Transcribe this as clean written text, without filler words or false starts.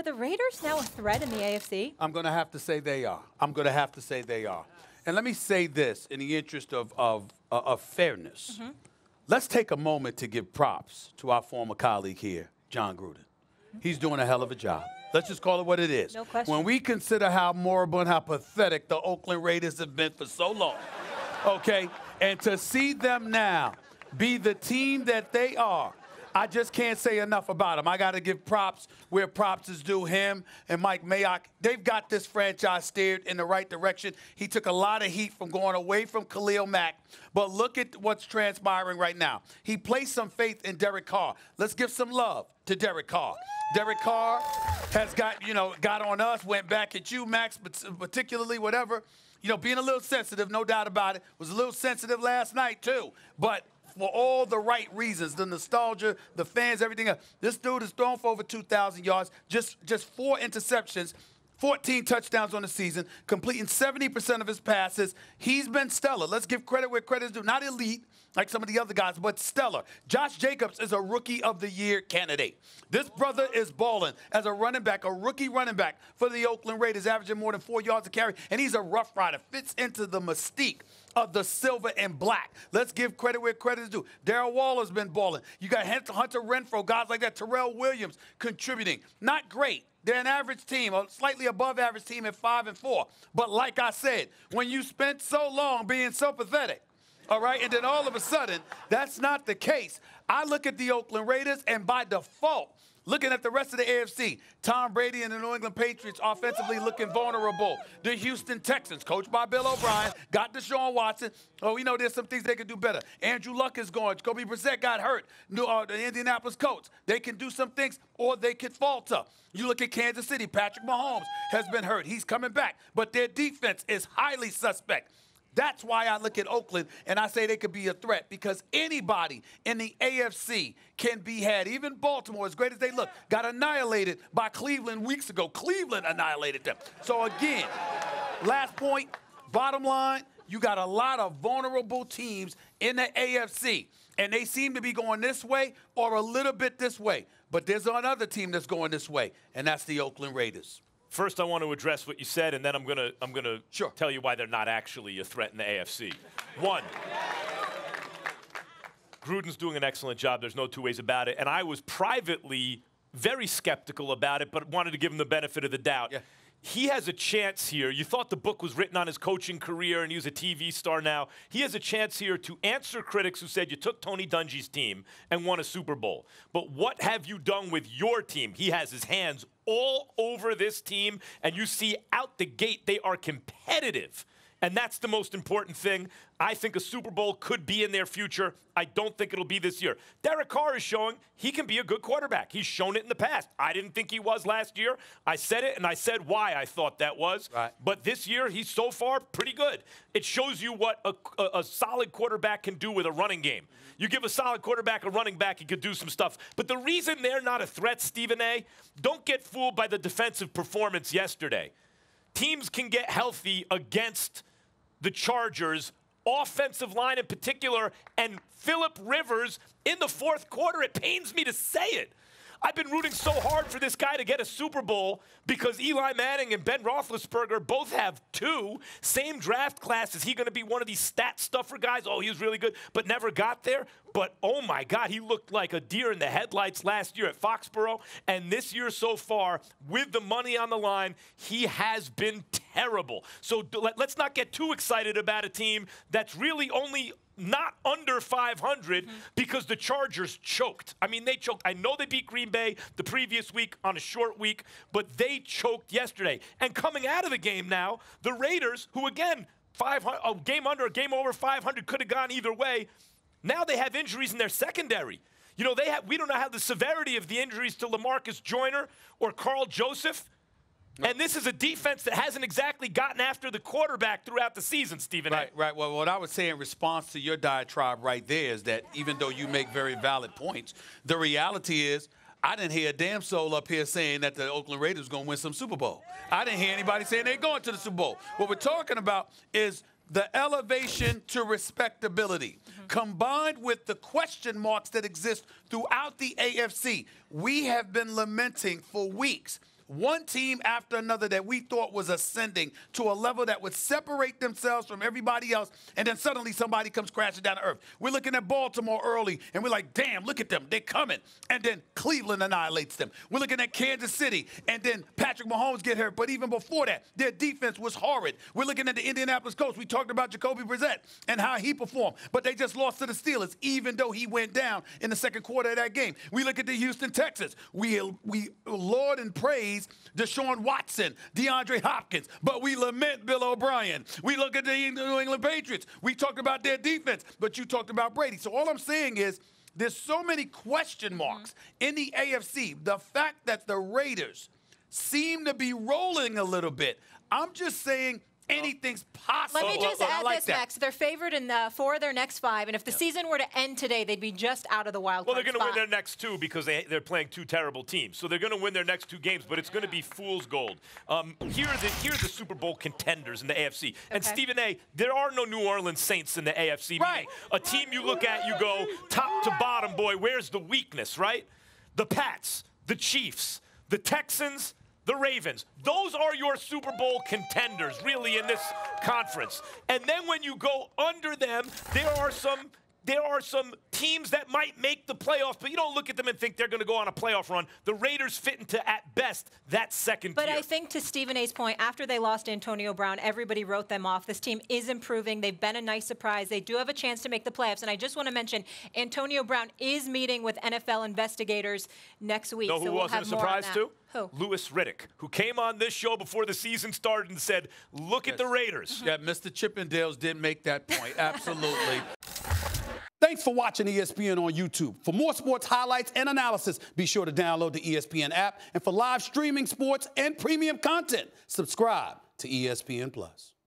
Are the Raiders now a threat in the AFC? I'm going to have to say they are. And let me say this in the interest of fairness. Let's take a moment to give props to our former colleague here, Jon Gruden. He's doing a hell of a job. Let's just call it what it is. No question. When we consider how moribund, how pathetic the Oakland Raiders have been for so long, okay, and to see them now be the team that they are, I just can't say enough about them. I got to give props where props is due. Him and Mike Mayock, they've got this franchise steered in the right direction. He took a lot of heat from going away from Khalil Mack, but look at what's transpiring right now. He placed some faith in Derek Carr. Let's give some love to Derek Carr. Derek Carr has got on us, went back at you, Max, particularly whatever. Being a little sensitive, no doubt about it. Was a little sensitive last night, too. But for all the right reasons, the nostalgia, the fans, everything else. This dude has thrown for over 2,000 yards, just 4 interceptions, 14 touchdowns on the season, completing 70% of his passes. He's been stellar. Let's give credit where credit is due. Not elite like some of the other guys, but stellar. Josh Jacobs is a Rookie of the Year candidate. This brother is balling as a running back, a rookie running back for the Oakland Raiders, averaging more than 4 yards a carry, and he's a rough rider. Fits into the mystique of the silver and black. Let's give credit where credit is due. Darrell Waller's been balling. You got Hunter Renfrow, guys like that. Terrell Williams contributing. Not great. They're an average team, a slightly above average team at 5-4. But like I said, when you spent so long being so pathetic, all right, and then all of a sudden, that's not the case. I look at the Oakland Raiders, and by default, looking at the rest of the AFC, Tom Brady and the New England Patriots offensively looking vulnerable. The Houston Texans, coached by Bill O'Brien, got Deshaun Watson. Oh, we know there's some things they could do better. Andrew Luck is gone. Jacoby Brissett got hurt. The Indianapolis Colts, they can do some things or they could falter. You look at Kansas City, Patrick Mahomes has been hurt. He's coming back, but their defense is highly suspect. That's why I look at Oakland and I say they could be a threat, because anybody in the AFC can be had. Even Baltimore, as great as they look, got annihilated by Cleveland weeks ago. Cleveland annihilated them. So again, last point, bottom line, you got a lot of vulnerable teams in the AFC, and they seem to be going this way or a little bit this way. But there's another team that's going this way, and that's the Oakland Raiders. First, I want to address what you said, and then I'm gonna sure. tell you why they're not actually a threat in the AFC. One, Gruden's doing an excellent job. There's no two ways about it. And I was privately very skeptical about it, but wanted to give him the benefit of the doubt. Yeah. He has a chance here. You thought the book was written on his coaching career and he was a TV star now. He has a chance here to answer critics who said you took Tony Dungy's team and won a Super Bowl. But what have you done with your team? He has his hands all over this team, and you see out the gate they are competitive. And that's the most important thing. I think a Super Bowl could be in their future. I don't think it'll be this year. Derek Carr is showing he can be a good quarterback. He's shown it in the past. I didn't think he was last year. I said it, and I said why I thought that was. Right. But this year, he's so far pretty good. It shows you what a solid quarterback can do with a running game. You give a solid quarterback a running back, he could do some stuff. But the reason they're not a threat, Stephen A., don't get fooled by the defensive performance yesterday. Teams can get healthy against the Chargers, offensive line in particular, and Phillip Rivers in the fourth quarter. It pains me to say it. I've been rooting so hard for this guy to get a Super Bowl because Eli Manning and Ben Roethlisberger both have 2. Same draft class. Is he going to be one of these stat stuffer guys? Oh, he was really good, but never got there. But, oh, my God, he looked like a deer in the headlights last year at Foxborough. And this year so far, with the money on the line, he has been terrible. So let's not get too excited about a team that's really only not under 500 because the Chargers choked. I mean, they choked. I know they beat Green Bay the previous week on a short week, but they choked yesterday. And coming out of the game now, the Raiders, who, again, a game under, a game over 500, could have gone either way. Now they have injuries in their secondary. You know, we don't know how the severity of the injuries to LaMarcus Joyner or Carl Joseph. No. And this is a defense that hasn't exactly gotten after the quarterback throughout the season, Stephen. Right. Well, what I would say in response to your diatribe right there is that even though you make very valid points, the reality is I didn't hear a damn soul up here saying that the Oakland Raiders are going to win some Super Bowl. I didn't hear anybody saying they're going to the Super Bowl. What we're talking about is the elevation to respectability, combined with the question marks that exist throughout the AFC. We have been lamenting for weeks. one team after another that we thought was ascending to a level that would separate themselves from everybody else, and then suddenly somebody comes crashing down to earth. We're looking at Baltimore early, and we're like, damn, look at them. They're coming. And then Cleveland annihilates them. We're looking at Kansas City, and then Patrick Mahomes get hurt. But even before that, their defense was horrid. We're looking at the Indianapolis Colts. We talked about Jacoby Brissett and how he performed, but they just lost to the Steelers, even though he went down in the second quarter of that game. We look at the Houston Texans. We laud and praise Deshaun Watson, DeAndre Hopkins, but we lament Bill O'Brien. We look at the New England Patriots. We talked about their defense, but you talked about Brady. So all I'm saying is there's so many question marks in the AFC. The fact that the Raiders seem to be rolling a little bit, I'm just saying anything's possible. Let me just add this, Max. They're favored in 4 of their next 5, and if the season were to end today, they'd be just out of the wild card Well, they're going to win spot. their next 2 because they're playing 2 terrible teams. So they're going to win their next 2 games, but it's going to be fool's gold. Here are the Super Bowl contenders in the AFC. And Stephen A., there are no New Orleans Saints in the AFC. Right. A team you look at, you go top to bottom, boy, where's the weakness, right? The Pats, the Chiefs, the Texans, the Ravens. Those are your Super Bowl contenders, really, in this conference. And then when you go under them, there are some teams that might make the playoffs, but you don't look at them and think they're going to go on a playoff run. The Raiders fit into, at best, that second tier. But I think to Stephen A's point, after they lost Antonio Brown, everybody wrote them off. This team is improving. They've been a nice surprise. They do have a chance to make the playoffs. And I just want to mention, Antonio Brown is meeting with NFL investigators next week. Know who so we'll wasn't have a more surprise on that. to? Who? Louis Riddick, who came on this show before the season started and said, look at the Raiders. Yeah, Mr. Chippendales did make that point. Absolutely. Thanks for watching ESPN on YouTube. For more sports highlights and analysis, be sure to download the ESPN app. And for live streaming sports and premium content, subscribe to ESPN+.